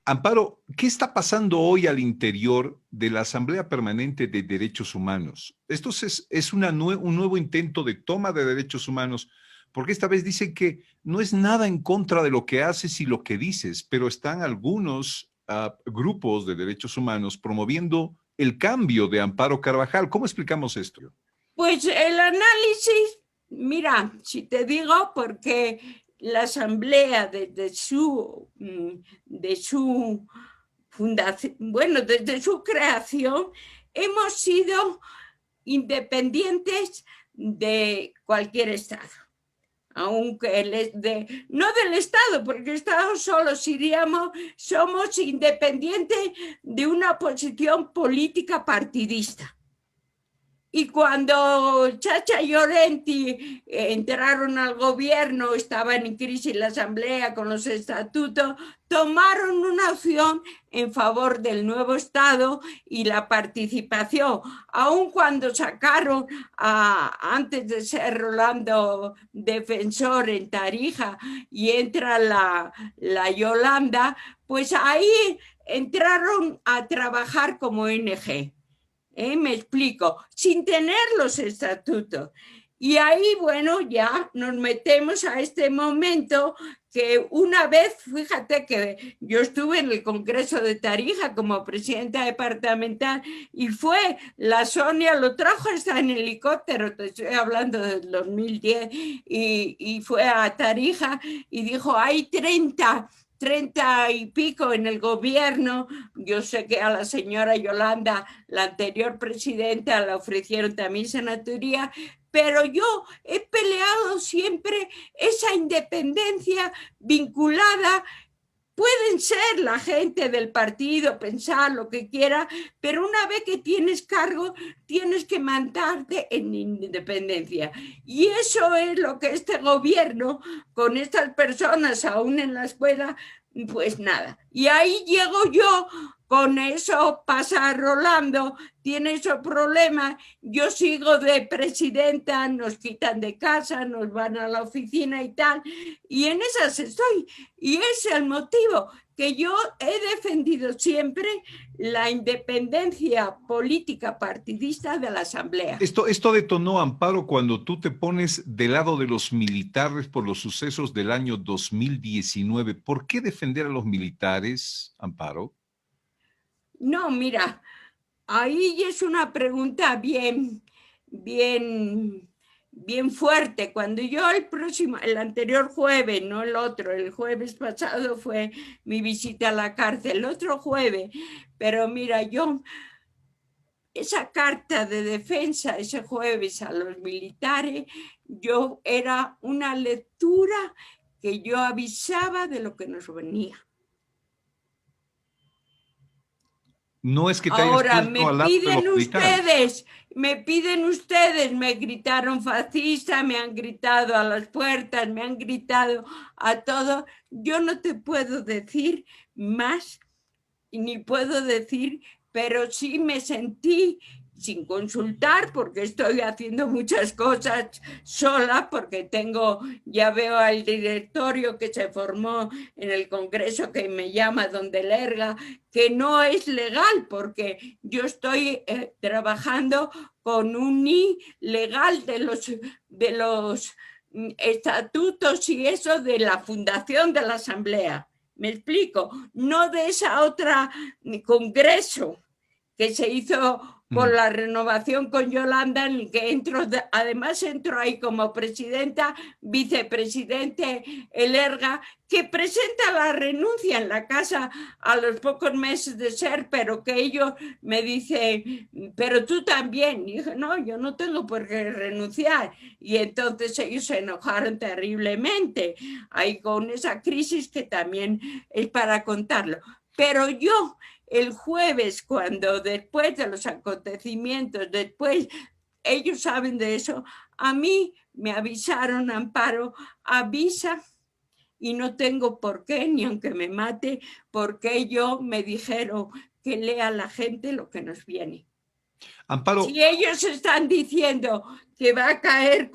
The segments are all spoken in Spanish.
Amparo, ¿qué está pasando hoy al interior de la Asamblea Permanente de Derechos Humanos? Esto es un nuevo intento de toma de derechos humanos, porque esta vez dicen que no es nada en contra de lo que haces y lo que dices, pero están algunos grupos de derechos humanos promoviendo el cambio de Amparo Carvajal. ¿Cómo explicamos esto? Pues el análisis, mira, si te digo, porque la Asamblea de su fundación, bueno, desde su creación, hemos sido independientes de cualquier Estado. Aunque no del Estado, porque el Estado solo somos independientes de una posición política partidista. Y cuando Chacha y Llorenti entraron al gobierno, estaban en crisis la asamblea con los estatutos, tomaron una opción en favor del nuevo Estado y la participación, aun cuando sacaron, antes de ser Rolando defensor en Tarija y entra la Yolanda, pues ahí entraron a trabajar como ONG. Me explico, sin tener los estatutos. Y ahí, bueno, ya nos metemos a este momento que una vez, fíjate que yo estuve en el Congreso de Tarija como presidenta departamental y fue la Sonia, lo trajo hasta en helicóptero, te estoy hablando del 2010, y fue a Tarija y dijo, hay 30 y pico en el gobierno. Yo sé que a la señora Yolanda, la anterior presidenta, le ofrecieron también senatoría, pero yo he peleado siempre esa independencia vinculada. Pueden ser la gente del partido, pensar lo que quiera, pero una vez que tienes cargo, tienes que mandarte en independencia. Y eso es lo que este gobierno, con estas personas aún en la escuela, pues nada. Y ahí llego yo, con eso pasa Rolando, tiene esos problemas, yo sigo de presidenta, nos quitan de casa, nos van a la oficina y tal, y en esas estoy. Y es el motivo que yo he defendido siempre la independencia política partidista de la Asamblea. Esto detonó, Amparo, cuando tú te pones del lado de los militares por los sucesos del año 2019. ¿Por qué defender a los militares, Amparo? No, mira, ahí es una pregunta bien, bien fuerte. Cuando yo el anterior jueves, no el otro, el jueves pasado fue mi visita a la cárcel, el otro jueves, pero mira, yo esa carta de defensa ese jueves a los militares, yo era una lectura que yo avisaba de lo que nos venía. No es que te hayas Ahora puesto al lado de los militares. me piden ustedes, me gritaron fascista, me han gritado a las puertas, me han gritado a todo. Yo no te puedo decir más, ni puedo decir, pero sí me sentí sin consultar porque estoy haciendo muchas cosas sola porque ya veo al directorio que se formó en el Congreso que me llama donde Lerga, que no es legal porque yo estoy trabajando con un I legal de los estatutos y eso de la fundación de la Asamblea. ¿Me explico? No de esa otra congreso que se hizo con la renovación con Yolanda, en el que además entro ahí como presidenta, vicepresidente Elerga, que presenta la renuncia en la casa a los pocos meses de ser, pero que ellos me dicen, pero tú también. Y dije, no, yo no tengo por qué renunciar. Y entonces ellos se enojaron terriblemente, ahí con esa crisis que también es para contarlo. Pero yo el jueves, cuando después de los acontecimientos, después ellos saben de eso, a mí me avisaron, Amparo, avisa y no tengo por qué, ni aunque me mate, porque ellos me dijeron que lea a la gente lo que nos viene. Amparo, Si ellos están diciendo que va a caer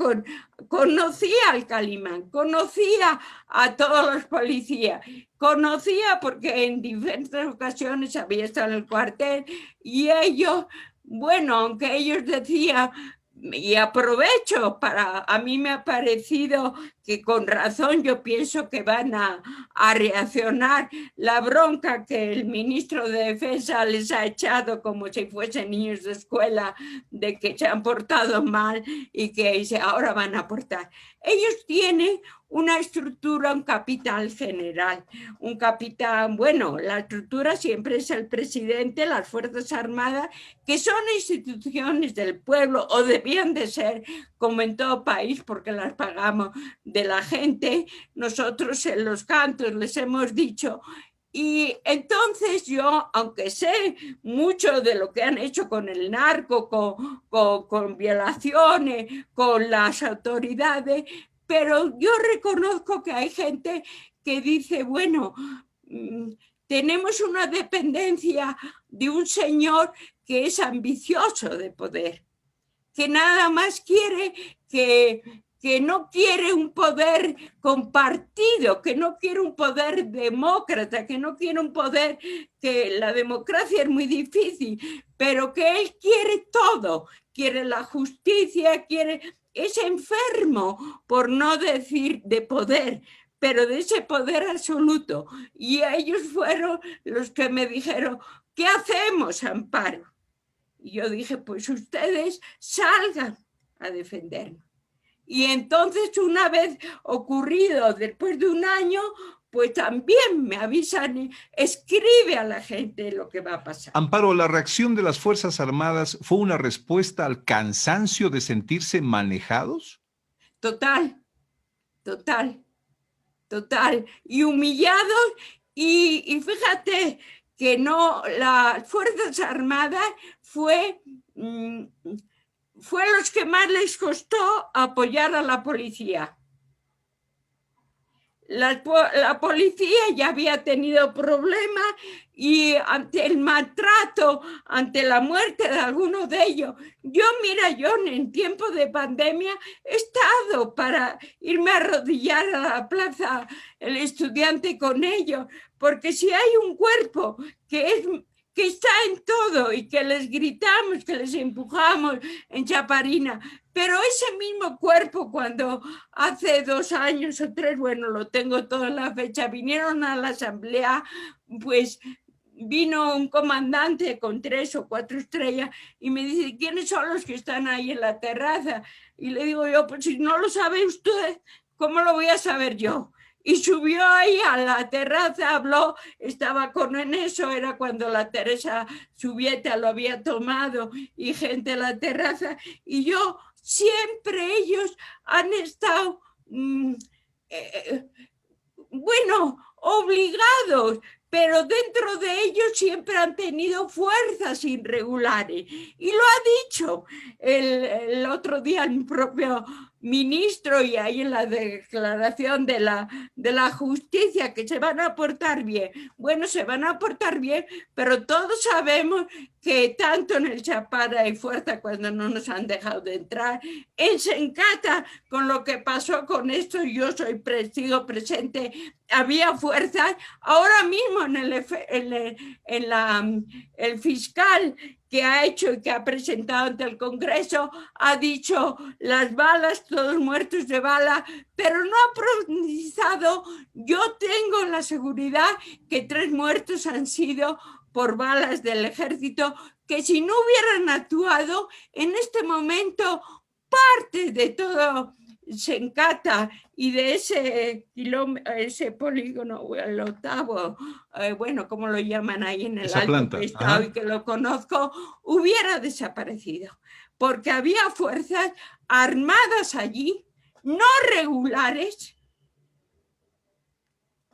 conocía al Calimán, conocía a todos los policías, conocía porque en diferentes ocasiones había estado en el cuartel y ellos, bueno, aunque ellos decían, y aprovecho a mí me ha parecido que con razón yo pienso que van a reaccionar la bronca que el ministro de Defensa les ha echado como si fuesen niños de escuela de que se han portado mal y que ahora van a aportar. Ellos tienen una estructura, un capital general, un capitán, bueno, la estructura siempre es el presidente, las Fuerzas Armadas, que son instituciones del pueblo o debían de ser, como en todo país, porque las pagamos de la gente. Nosotros en los cantos les hemos dicho. Y entonces yo, aunque sé mucho de lo que han hecho con el narco, con violaciones, con las autoridades, pero yo reconozco que hay gente que dice, bueno, tenemos una dependencia de un señor que es ambicioso de poder, que nada más quiere que no quiere un poder compartido, que no quiere un poder demócrata, que no quiere un poder, que la democracia es muy difícil, pero que él quiere todo, quiere la justicia, es enfermo, por no decir de poder, pero de ese poder absoluto. Y ellos fueron los que me dijeron, ¿qué hacemos, Amparo? Y yo dije, pues ustedes salgan a defendernos. Y entonces, una vez ocurrido, después de un año, pues también me avisan, escribe a la gente lo que va a pasar. Amparo, ¿la reacción de las Fuerzas Armadas fue una respuesta al cansancio de sentirse manejados? Total, total, total. Y humillados, y fíjate que no, las Fuerzas Armadas fue los que más les costó apoyar a la policía. La policía ya había tenido problemas y ante el maltrato, ante la muerte de algunos de ellos, yo en tiempo de pandemia he estado para irme a arrodillar a la plaza el Estudiante con ellos, porque si hay un cuerpo que está en todo y que les gritamos, que les empujamos en chaparina, pero ese mismo cuerpo cuando hace 2 años o 3, bueno, lo tengo toda la fecha, vinieron a la asamblea, pues vino un comandante con 3 o 4 estrellas y me dice, ¿quiénes son los que están ahí en la terraza? Y le digo yo, pues si no lo sabe usted, ¿cómo lo voy a saber yo? Y subió ahí a la terraza, habló, estaba en eso, era cuando la Teresa Subieta lo había tomado y gente a la terraza. Y yo, siempre ellos han estado, bueno, obligados, pero dentro de ellos siempre han tenido fuerzas irregulares. Y lo ha dicho el otro día el propio ministro y ahí en la declaración de la justicia, que se van a portar bien. Bueno, se van a portar bien, pero todos sabemos que tanto en el Chapara hay fuerza cuando no nos han dejado de entrar. En Sencata, con lo que pasó con esto, yo sigo presente, había fuerzas. Ahora mismo el fiscal que ha hecho y que ha presentado ante el Congreso ha dicho las balas, todos muertos de bala, pero no ha profundizado. Yo tengo la seguridad que 3 muertos han sido por balas del ejército, que si no hubieran actuado en este momento, parte de todo Sencata y de ese polígono, el octavo, bueno, como lo llaman ahí en el Esa Alto planta. Estado y que lo conozco, hubiera desaparecido, porque había fuerzas armadas allí, no regulares,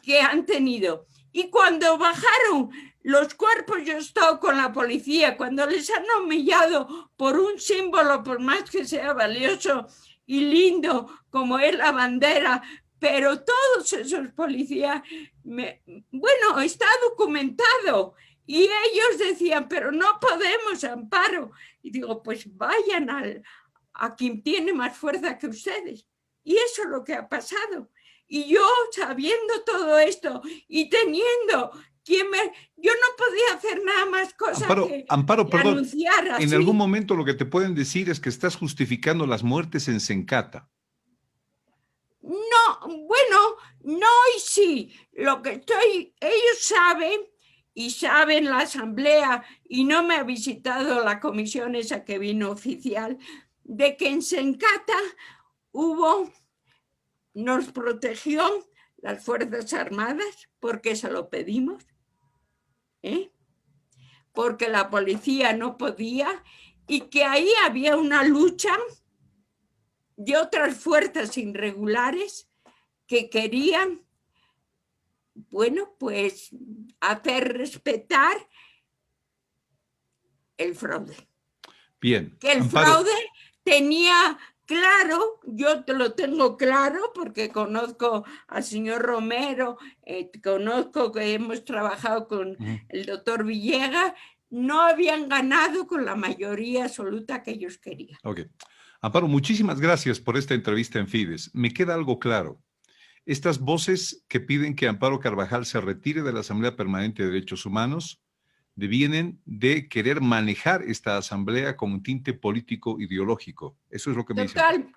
que han tenido. Y cuando bajaron los cuerpos, yo he estado con la policía, cuando les han humillado por un símbolo, por más que sea valioso y lindo como es la bandera, pero todos esos policías, bueno, está documentado Y ellos decían, pero no podemos, Amparo. Y digo, pues vayan a quien tiene más fuerza que ustedes. Y eso es lo que ha pasado. Y yo, sabiendo todo esto y teniendo yo no podía hacer nada más cosa Amparo, que perdón, anunciar así. en algún momento lo que te pueden decir es que estás justificando las muertes en Sencata. No, bueno, no y sí. Ellos saben y saben la asamblea, y no me ha visitado la comisión esa que vino oficial, de que en Sencata nos protegió las Fuerzas Armadas, porque se lo pedimos, porque la policía no podía, y que ahí había una lucha de otras fuerzas irregulares que querían, bueno, pues hacer respetar el fraude. Bien. Que el Amparo, fraude tenía claro, yo te lo tengo claro porque conozco al señor Romero, conozco que hemos trabajado con el doctor Villegas, no habían ganado con la mayoría absoluta que ellos querían. Ok. Amparo, muchísimas gracias por esta entrevista en Fides. Me queda algo claro. Estas voces que piden que Amparo Carvajal se retire de la Asamblea Permanente de Derechos Humanos devienen de querer manejar esta asamblea con un tinte político ideológico. Eso es lo que me dicen.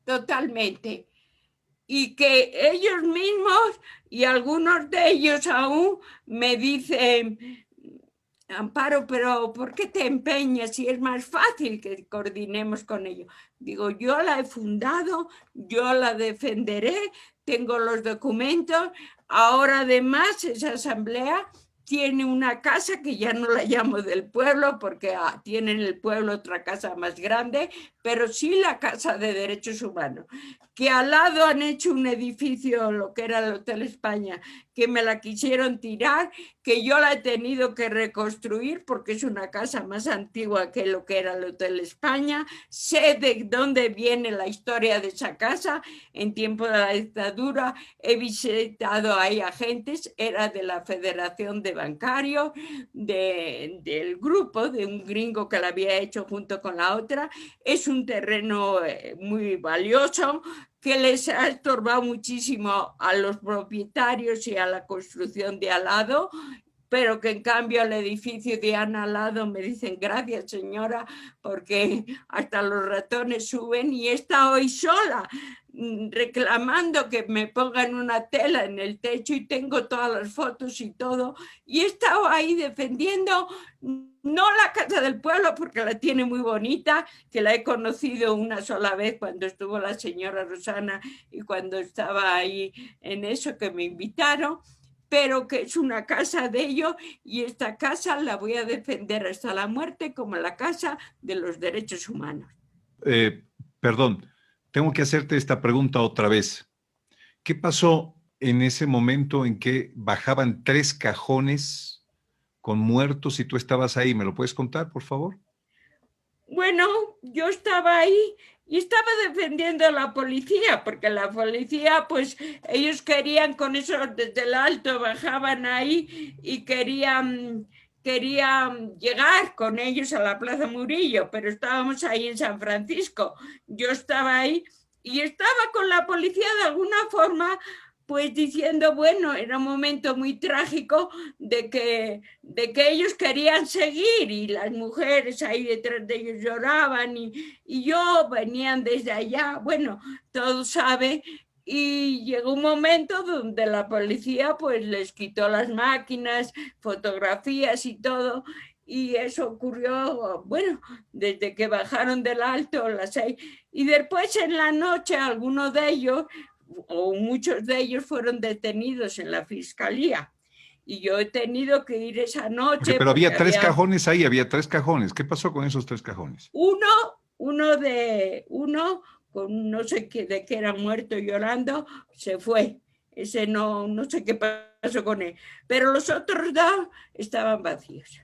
Totalmente. Y que ellos mismos y algunos de ellos aún me dicen, Amparo, pero ¿por qué te empeñas si es más fácil que coordinemos con ellos? Digo, yo la he fundado, yo la defenderé, tengo los documentos. Ahora además esa asamblea tiene una casa que ya no la llamo del pueblo porque tiene en el pueblo otra casa más grande, pero sí la Casa de Derechos Humanos, que al lado han hecho un edificio, lo que era el Hotel España, que me la quisieron tirar, que yo la he tenido que reconstruir porque es una casa más antigua que lo que era el Hotel España. Sé de dónde viene la historia de esa casa. En tiempo de la dictadura he visitado ahí agentes, era de la Federación de Bancarios, del grupo, de un gringo que la había hecho junto con la otra. Es un terreno muy valioso, que les ha estorbado muchísimo a los propietarios y a la construcción de al lado, pero que en cambio al edificio de Ana al lado me dicen gracias señora, porque hasta los ratones suben, y está hoy sola reclamando que me pongan una tela en el techo, y tengo todas las fotos y todo, y he estado ahí defendiendo no la Casa del Pueblo porque la tiene muy bonita, que la he conocido una sola vez cuando estuvo la señora Rosana y cuando estaba ahí en eso que me invitaron, pero que es una casa de ellos, y esta casa la voy a defender hasta la muerte como la casa de los derechos humanos. Perdón, tengo que hacerte esta pregunta otra vez. ¿Qué pasó en ese momento en que bajaban 3 cajones con muertos y tú estabas ahí? ¿Me lo puedes contar, por favor? Bueno, yo estaba ahí y estaba defendiendo a la policía, porque la policía, pues ellos querían con eso desde el alto, bajaban ahí y querían llegar con ellos a la Plaza Murillo, pero estábamos ahí en San Francisco. Yo estaba ahí y estaba con la policía de alguna forma, pues diciendo, bueno, era un momento muy trágico de que ellos querían seguir, y las mujeres ahí detrás de ellos lloraban, y yo venían desde allá, bueno, todo sabe, y llegó un momento donde la policía pues les quitó las máquinas, fotografías y todo, y eso ocurrió, bueno, desde que bajaron del alto a las 6, y después en la noche algunos de ellos, o muchos de ellos, fueron detenidos en la fiscalía. Y yo he tenido que ir esa noche. Pero había 3 cajones ahí, había 3 cajones. ¿Qué pasó con esos 3 cajones? Uno con no sé qué, de qué era muerto llorando, se fue. Ese no sé qué pasó con él. Pero los otros 2 estaban vacíos.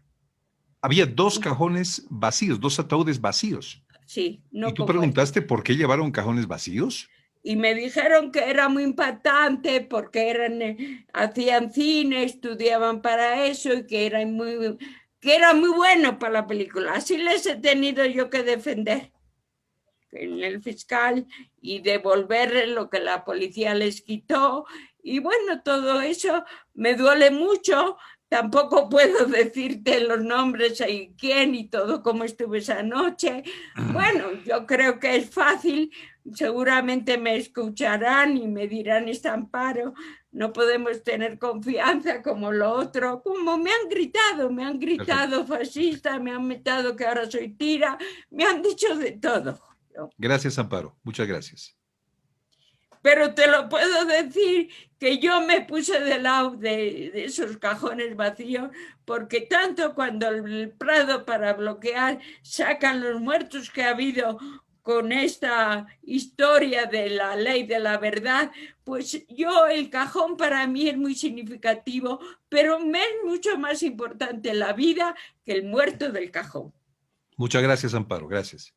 Había 2 cajones vacíos, 2 ataúdes vacíos. Sí, no. ¿Y tú preguntaste por qué llevaron cajones vacíos? y me dijeron que era muy impactante porque hacían cine, estudiaban para eso y que era muy bueno para la película. Así les he tenido yo que defender en el fiscal y devolverle lo que la policía les quitó. Y bueno, todo eso me duele mucho. Tampoco puedo decirte los nombres y quién y todo cómo estuve esa noche. Bueno, yo creo que es fácil. Seguramente me escucharán y me dirán, este Amparo, no podemos tener confianza como lo otro. Como me han gritado Perfecto. fascista, me han metido que ahora soy tira, me han dicho de todo. Gracias, Amparo. Muchas gracias. Pero te lo puedo decir que yo me puse del lado de esos cajones vacíos, porque tanto cuando el Prado para bloquear sacan los muertos que ha habido con esta historia de la ley de la verdad, pues yo el cajón para mí es muy significativo, pero me es mucho más importante la vida que el muerto del cajón. Muchas gracias, Amparo. Gracias.